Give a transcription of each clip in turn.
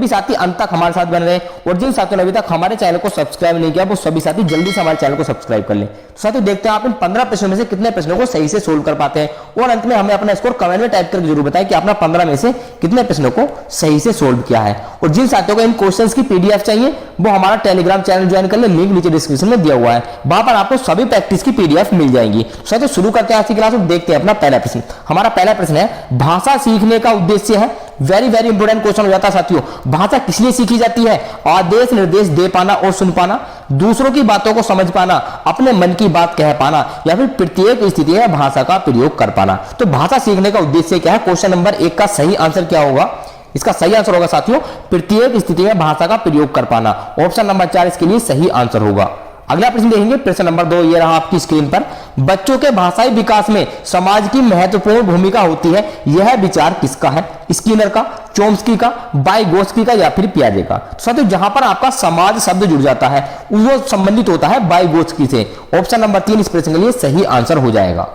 सभी साथी अंत तक हमारे साथ बन रहे, और जिन साथियों ने अभी तक हमारे चैनल को सब्सक्राइब नहीं किया वो सभी साथी जल्दी से हमारे चैनल को सब्सक्राइब कर लें। तो साथियों देखते हैं आप इन 15 प्रश्नों में से कितने प्रश्नों को सही से सोल्व कर पाते हैं, और अंत में हमें अपना स्कोर कमेंट में टाइप करके जरूर बताएं कि आपने 15 में से कितने प्रश्नों को सही से सोल्व किया है। और जिन साथियों को इन क्वेश्चंस की पीडीएफ चाहिए वो हमारा टेलीग्राम चैनल ज्वाइन कर ले, लिंक नीचे डिस्क्रिप्शन में दिया हुआ है, वहां पर आपको सभी प्रैक्टिस की पीडीएफ मिल जाएंगी। साथियों शुरू करते हैं आज की क्लास और देखते हैं अपना पहला प्रश्न। हमारा पहला प्रश्न है भाषा सीखने का उद्देश्य है। वेरी वेरी इंपोर्टेंट क्वेश्चन हो जाता है साथियों। भाषा किस लिए सीखी जाती है? आदेश निर्देश दे पाना और सुन पाना, दूसरों की बातों को समझ पाना, अपने मन की बात कह पाना, या फिर प्रत्येक स्थिति में भाषा का प्रयोग कर पाना। तो भाषा सीखने का उद्देश्य क्या है? क्वेश्चन नंबर 1 का सही आंसर क्या होगा? इसका सही आंसर होगा साथियों प्रत्येक स्थिति में भाषा का प्रयोग कर पाना। ऑप्शन नंबर 4 इसके लिए सही आंसर होगा। अगला प्रश्न देखेंगे, प्रश्न नंबर 2 ये रहा आपकी स्क्रीन पर। बच्चों के भाषाई विकास में समाज की महत्वपूर्ण भूमिका होती है, यह विचार किसका है? स्किनर का, चोम्स्की का, वाइगोत्स्की का, या फिर पियाजे का? साथियों जहां पर आपका समाज शब्द जुड़ जाता है वो संबंधित होता है वाइगोत्स्की से। ऑप्शन नंबर 3 इस प्रश्न के लिए सही आंसर हो जाएगा।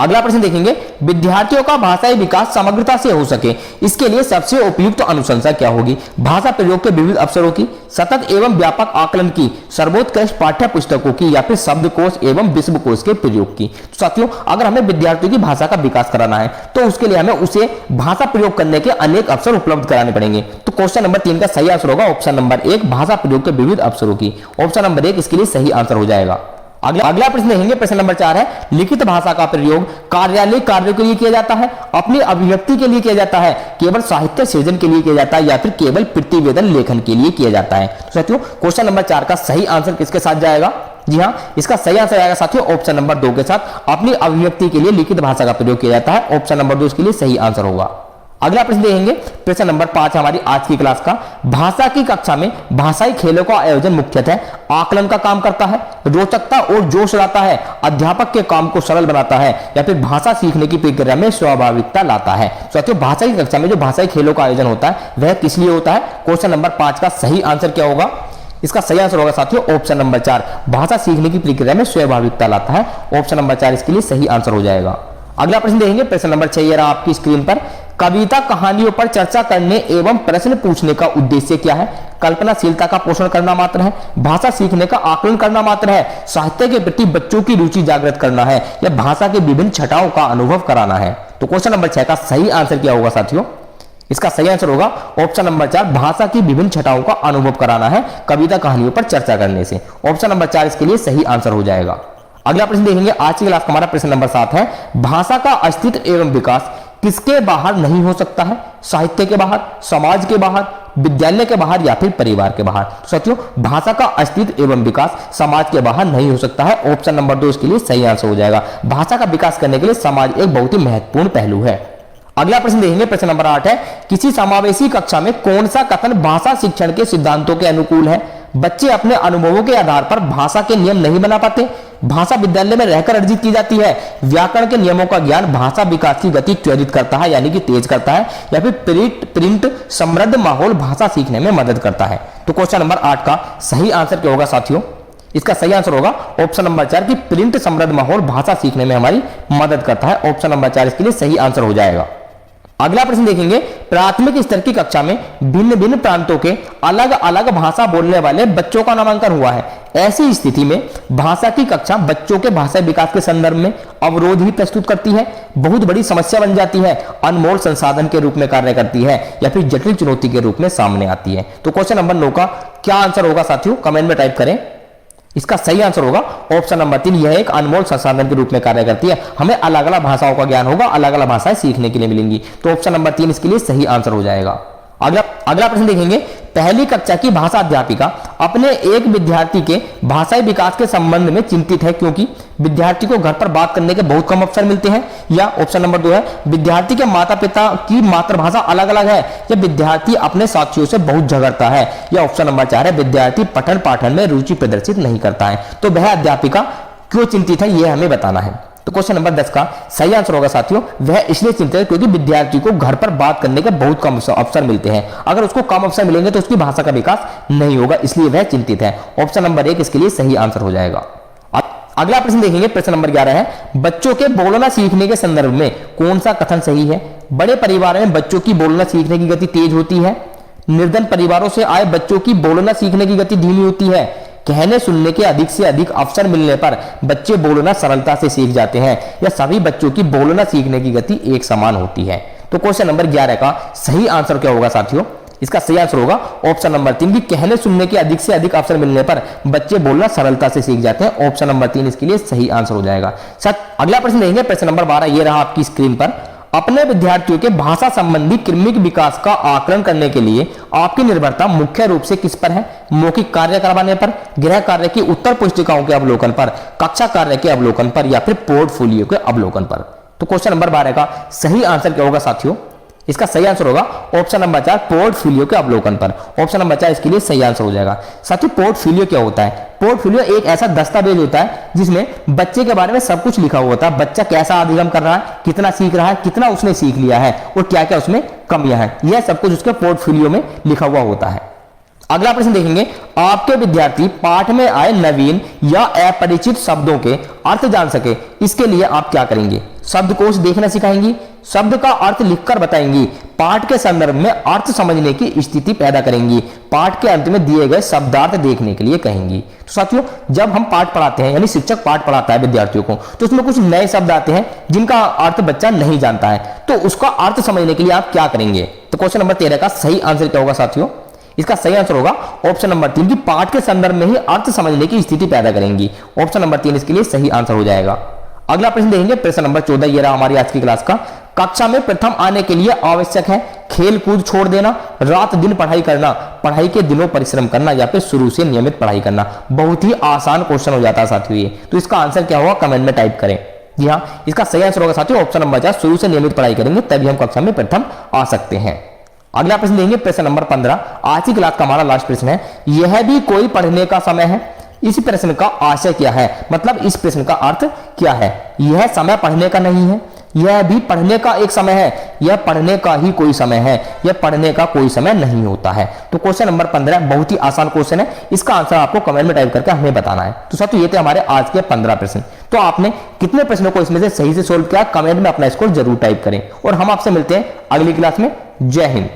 अगला प्रश्न देखेंगे, विद्यार्थियों का भाषाई विकास समग्रता से हो सके इसके लिए सबसे उपयुक्त अनुशंसा क्या होगी? भाषा प्रयोग के विविध अवसरों की, सतत एवं व्यापक आकलन की, सर्वोत्कृष्ट पाठ्य पुस्तकों की, या फिर शब्दकोश एवं विश्वकोश के प्रयोग की? तो साथियों अगर हमें विद्यार्थियों की भाषा का विकास कराना है तो उसके लिए हमें उसे भाषा प्रयोग करने के अनेक अवसर उपलब्ध कराने पड़ेंगे। तो क्वेश्चन नंबर 3 का सही आंसर होगा ऑप्शन नंबर 1 भाषा प्रयोग के विविध अवसरों की। ऑप्शन नंबर 1 इसके लिए सही आंसर हो जाएगा। अगला प्रश्न देखेंगे, प्रश्न नंबर 4 है लिखित भाषा का प्रयोग कार्यालय कार्यों के लिए किया जाता है, अपनी अभिव्यक्ति के लिए किया जाता है, केवल साहित्य सृजन के लिए किया जाता है, या फिर केवल प्रतिवेदन लेखन के लिए किया जाता है? तो साथियों क्वेश्चन नंबर 4 का सही आंसर किसके साथ जाएगा? जी हाँ, इसका सही आंसर आएगा साथियों ऑप्शन नंबर 2 के साथ। अपनी अभिव्यक्ति के लिए लिखित भाषा का प्रयोग किया जाता है। ऑप्शन नंबर 2 इसके लिए सही आंसर होगा। अगला प्रश्न देखेंगे, प्रश्न नंबर 5 हमारी आज की क्लास का। भाषा की कक्षा में भाषाई खेलों का आयोजन मुख्यतः आकलन का काम करता है, रोचकता और जोश लाता है, अध्यापक के काम को सरल बनाता है, या फिर भाषा सीखने की प्रक्रिया में स्वाभाविकता लाता है? साथियों भाषा की कक्षा में जो भाषाई खेलों का आयोजन होता है वह किस लिए होता है? क्वेश्चन नंबर 5 का सही आंसर क्या होगा? इसका सही आंसर होगा साथियों ऑप्शन नंबर 4 भाषा सीखने की प्रक्रिया में स्वाभाविकता लाता है। ऑप्शन नंबर 4 इसके लिए सही आंसर हो जाएगा। अगला प्रश्न देखेंगे, प्रश्न नंबर 6 ये रहा आपकी स्क्रीन पर। कविता कहानियों पर चर्चा करने एवं प्रश्न पूछने का उद्देश्य क्या है? कल्पनाशीलता का पोषण करना मात्र है, भाषा सीखने का आकलन करना मात्र है, साहित्य के प्रति बच्चों की रुचि जागृत करना है, या भाषा के विभिन्न छटाओं का अनुभव कराना है? तो क्वेश्चन नंबर 6 का सही आंसर क्या होगा साथियों? इसका सही आंसर होगा ऑप्शन नंबर 4 भाषा की विभिन्न छटाओं का अनुभव कराना है कविता कहानियों पर चर्चा करने से। ऑप्शन नंबर 4 इसके लिए सही आंसर हो जाएगा। अगला प्रश्न देखेंगे, आज की क्लास का हमारा प्रश्न नंबर 7 है। भाषा का अस्तित्व एवं विकास किसके बाहर नहीं हो सकता है? साहित्य के बाहर, समाज के बाहर, विद्यालय के बाहर, या फिर परिवार के बाहर? साथियों भाषा का अस्तित्व एवं विकास समाज के बाहर नहीं हो सकता है। ऑप्शन नंबर 2 इसके लिए सही आंसर हो जाएगा। भाषा का विकास करने के लिए समाज एक बहुत ही महत्वपूर्ण पहलू है। अगला प्रश्न देखेंगे, प्रश्न नंबर 8 है किसी समावेशी कक्षा में कौन सा कथन भाषा शिक्षण के सिद्धांतों के अनुकूल है? बच्चे अपने अनुभवों के आधार पर भाषा के नियम नहीं बना पाते, भाषा विद्यालय में रहकर अर्जित की जाती है, व्याकरण के नियमों का ज्ञान भाषा विकास की गति त्वरित करता है यानी कि तेज करता है, या फिर प्रिंट समृद्ध माहौल भाषा सीखने में मदद करता है? तो क्वेश्चन नंबर 8 का सही आंसर क्या होगा साथियों? इसका सही आंसर होगा ऑप्शन नंबर 4 की प्रिंट समृद्ध माहौल भाषा सीखने में हमारी मदद करता है। ऑप्शन नंबर 4 इसके लिए सही आंसर हो जाएगा। अगला प्रश्न देखेंगे, प्राथमिक स्तर की कक्षा में भिन्न भिन्न प्रांतों के अलग अलग भाषा बोलने वाले बच्चों का नामांकन हुआ है। ऐसी स्थिति में भाषा की कक्षा बच्चों के भाषा विकास के संदर्भ में अवरोध ही प्रस्तुत करती है, बहुत बड़ी समस्या बन जाती है, अनमोल संसाधन के रूप में कार्य करती है, या फिर जटिल चुनौती के रूप में सामने आती है? तो क्वेश्चन नंबर 9 का क्या आंसर होगा साथियों? कमेंट में टाइप करें। इसका सही आंसर होगा ऑप्शन नंबर 3 यह एक अनमोल संसाधन के रूप में कार्य करती है, हमें अलग अलग भाषाओं का ज्ञान होगा, अलग अलग भाषाएं सीखने के लिए मिलेंगी। तो ऑप्शन नंबर 3 इसके लिए सही आंसर हो जाएगा। अगला प्रश्न देखेंगे, पहली कक्षा की भाषा अध्यापिका अपने एक विद्यार्थी के भाषाई विकास के संबंध में चिंतित है क्योंकि विद्यार्थी को घर पर बात करने के बहुत कम अवसर मिलते हैं, या ऑप्शन नंबर 2 है विद्यार्थी के माता पिता की मातृभाषा अलग अलग है, या विद्यार्थी अपने साथियों से बहुत झगड़ता है, या ऑप्शन नंबर 4 है विद्यार्थी पठन पाठन में रुचि प्रदर्शित नहीं करता है? तो वह अध्यापिका क्यों चिंतित है यह हमें बताना है। तो क्वेश्चन नंबर 10 का सही आंसर होगा साथियों वह इसलिए चिंतित है क्योंकि विद्यार्थी को घर पर बात करने के बहुत कम अवसर मिलते हैं, अगर उसको कम अवसर मिलेंगे तो उसकी भाषा का विकास नहीं होगा, इसलिए वह चिंतित है। ऑप्शन नंबर 1 इसके लिए सही आंसर हो जाएगा। अगला प्रश्न देखेंगे, प्रश्न नंबर 11 है बच्चों के बोलना सीखने के संदर्भ में कौन सा कथन सही है? बड़े परिवार में बच्चों की बोलना सीखने की गति तेज होती है, निर्धन परिवारों से आए बच्चों की बोलना सीखने की गति धीमी होती है। कहने सुनने के अधिक से अधिक अवसर मिलने पर बच्चे बोलना सरलता से सीख जाते हैं। या सभी बच्चों की बोलना सीखने की गति एक समान होती है। तो क्वेश्चन नंबर 11 का सही आंसर क्या होगा साथियों? इसका सही आंसर होगा ऑप्शन नंबर 3 की कहने सुनने के अधिक से अधिक अवसर मिलने पर बच्चे बोलना सरलता से सीख जाते हैं। ऑप्शन नंबर 3 इसके लिए सही आंसर हो जाएगा। अगला प्रश्न देखेंगे, प्रश्न नंबर 12, ये रहा आपकी स्क्रीन पर। अपने विद्यार्थियों के भाषा संबंधी कृमिक विकास का आकलन करने के लिए आपकी निर्भरता मुख्य रूप से किस पर है? मौखिक कार्य करवाने पर, गृह कार्य की उत्तर पुस्तिकाओं के अवलोकन पर, कक्षा कार्य के अवलोकन पर, या फिर पोर्टफोलियो के अवलोकन पर। तो क्वेश्चन नंबर 12 का सही आंसर क्या होगा साथियों? इसका सही आंसर होगा ऑप्शन नंबर 4 पोर्टफोलियो के अवलोकन पर। ऑप्शन नंबर 4 इसके लिए सही आंसर हो जाएगा। साथियों पोर्टफोलियो क्या होता है? पोर्टफोलियो एक ऐसा दस्तावेज होता है जिसमें बच्चे के बारे में सब कुछ लिखा हुआ होता है। बच्चा कैसा अधिगम कर रहा है, कितना सीख रहा है, कितना उसने सीख लिया है और क्या क्या उसमें कमियां हैं, यह सब कुछ उसके पोर्टफोलियो में लिखा हुआ होता है। अगला प्रश्न देखेंगे, आपके विद्यार्थी पाठ में आए नवीन या अपरिचित शब्दों के अर्थ जान सके, इसके लिए आप क्या करेंगे? शब्दकोश देखना सिखाएंगी, शब्द का अर्थ लिखकर बताएंगी, पाठ के संदर्भ में अर्थ समझने की स्थिति पैदा करेंगी, पाठ के अंत में दिए गए शब्दार्थ देखने के लिए कहेंगी। तो साथियों जब हम पाठ पढ़ाते हैं, यानी शिक्षक पाठ पढ़ाता है विद्यार्थियों को, तो उसमें कुछ नए शब्द आते हैं जिनका अर्थ बच्चा नहीं जानता है, तो उसका अर्थ समझने के लिए आप क्या करेंगे? तो क्वेश्चन नंबर 13 का सही आंसर क्या होगा साथियों? इसका सही आंसर होगा ऑप्शन नंबर 3 की पाठ के संदर्भ में ही अर्थ समझने की स्थिति पैदा करेंगी। ऑप्शन नंबर 3 इसके लिए सही आंसर हो जाएगा। अगला प्रश्न देखेंगे, प्रश्न नंबर 14, ये रहा हमारी आज की क्लास का। कक्षा में प्रथम आने के लिए आवश्यक है खेल कूद छोड़ देना, रात दिन पढ़ाई करना, पढ़ाई के दिनों परिश्रम करना, या फिर शुरू से नियमित पढ़ाई करना। बहुत ही आसान क्वेश्चन हो जाता है साथियों ये। तो इसका आंसर क्या होगा कमेंट में टाइप करें। जी हाँ, इसका सही आंसर होगा साथियों ऑप्शन नंबर 4 शुरू से नियमित पढ़ाई करेंगे तभी हम कक्षा में प्रथम आ सकते हैं। अगला प्रश्न देंगे, प्रश्न नंबर 15, आज की क्लास का हमारा लास्ट प्रश्न है। यह भी कोई पढ़ने का समय है, इस प्रश्न का आशय क्या है? मतलब इस प्रश्न का अर्थ क्या है? यह समय पढ़ने का नहीं है, यह भी पढ़ने का एक समय है, यह पढ़ने का ही कोई समय है, यह पढ़ने का कोई समय नहीं होता है। तो क्वेश्चन नंबर 15 बहुत ही आसान क्वेश्चन है, इसका आंसर आपको कमेंट में टाइप करके हमें बताना है। तो साथियों ये थे हमारे आज के 15 प्रश्न। तो आपने कितने प्रश्नों को इसमें से सही से सोल्व किया, कमेंट में अपना स्कोर जरूर टाइप करें और हम आपसे मिलते हैं अगली क्लास में। जय हिंद।